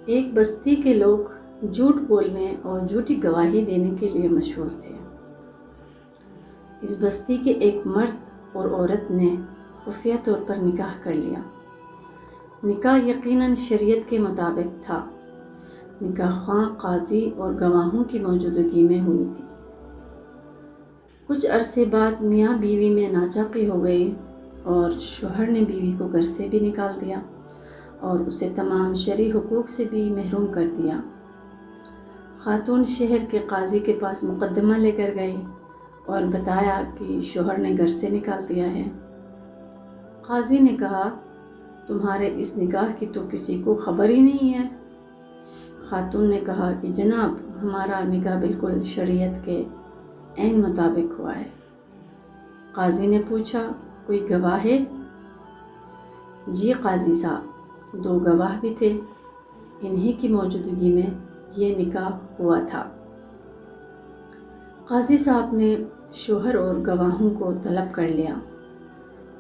ایک بستی کے لوگ جھوٹ بولنے اور جھوٹی گواہی دینے کے لیے مشہور تھے۔ اس بستی کے ایک مرد اور عورت نے خفیہ طور پر نکاح کر لیا۔ نکاح یقیناً شریعت کے مطابق تھا۔ نکاح خواہ قاضی اور گواہوں کی موجودگی میں ہوئی تھی۔ کچھ عرصے بعد میاں بیوی میں ناچاقی ہو گئی اور شوہر نے بیوی کو گھر سے بھی نکال دیا اور اسے تمام شرعی حقوق سے بھی محروم کر دیا۔ خاتون شہر کے قاضی کے پاس مقدمہ لے کر گئی اور بتایا کہ شوہر نے گھر سے نکال دیا ہے۔ قاضی نے کہا، تمہارے اس نکاح کی تو کسی کو خبر ہی نہیں ہے۔ خاتون نے کہا کہ جناب، ہمارا نکاح بالکل شریعت کے عین مطابق ہوا ہے۔ قاضی نے پوچھا، کوئی گواہ ہے؟ جی قاضی صاحب، 2 گواہ بھی تھے، انہی کی موجودگی میں یہ نکاح ہوا تھا۔ قاضی صاحب نے شوہر اور گواہوں کو طلب کر لیا،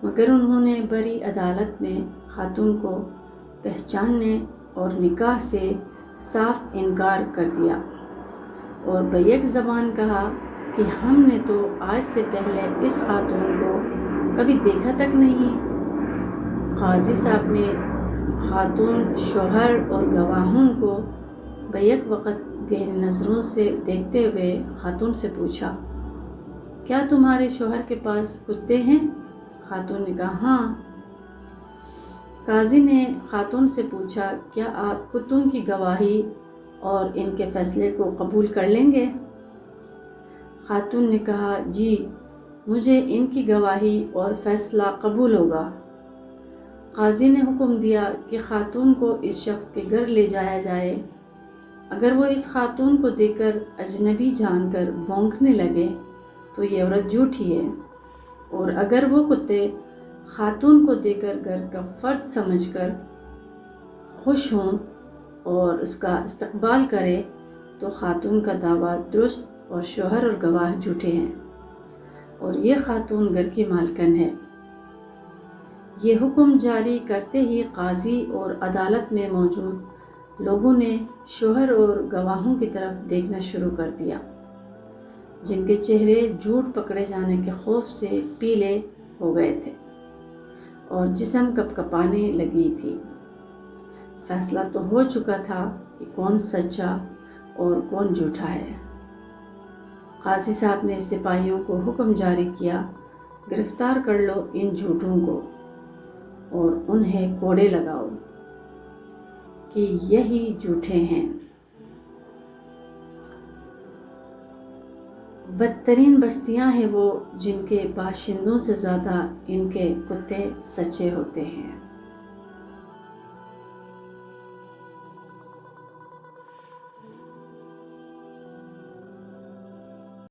مگر انہوں نے بڑی عدالت میں خاتون کو پہچاننے اور نکاح سے صاف انکار کر دیا اور بیک زبان کہا کہ ہم نے تو آج سے پہلے اس خاتون کو کبھی دیکھا تک نہیں۔ قاضی صاحب نے خاتون، شوہر اور گواہوں کو بیک وقت گہری نظروں سے دیکھتے ہوئے خاتون سے پوچھا، کیا تمہارے شوہر کے پاس کتے ہیں؟ خاتون نے کہا، ہاں۔ قاضی نے خاتون سے پوچھا، کیا آپ کتوں کی گواہی اور ان کے فیصلے کو قبول کر لیں گے؟ خاتون نے کہا، جی، مجھے ان کی گواہی اور فیصلہ قبول ہوگا۔ قاضی نے حکم دیا کہ خاتون کو اس شخص کے گھر لے جایا جائے۔ اگر وہ اس خاتون کو دیکھ کر اجنبی جان کر بھونکنے لگے تو یہ عورت جھوٹی ہے، اور اگر وہ کتے خاتون کو دیکھ کر گھر کا فرد سمجھ کر خوش ہوں اور اس کا استقبال کرے تو خاتون کا دعویٰ درست اور شوہر اور گواہ جھوٹے ہیں، اور یہ خاتون گھر کی مالکن ہے۔ یہ حکم جاری کرتے ہی قاضی اور عدالت میں موجود لوگوں نے شوہر اور گواہوں کی طرف دیکھنا شروع کر دیا، جن کے چہرے جھوٹ پکڑے جانے کے خوف سے پیلے ہو گئے تھے اور جسم کپکپانے لگی تھی۔ فیصلہ تو ہو چکا تھا کہ کون سچا اور کون جھوٹا ہے۔ قاضی صاحب نے سپاہیوں کو حکم جاری کیا، گرفتار کر لو ان جھوٹوں کو اور انہیں کوڑے لگاؤ کہ یہی جھوٹے ہیں۔ بدترین بستیاں ہیں وہ جن کے باشندوں سے زیادہ ان کے کتے سچے ہوتے ہیں۔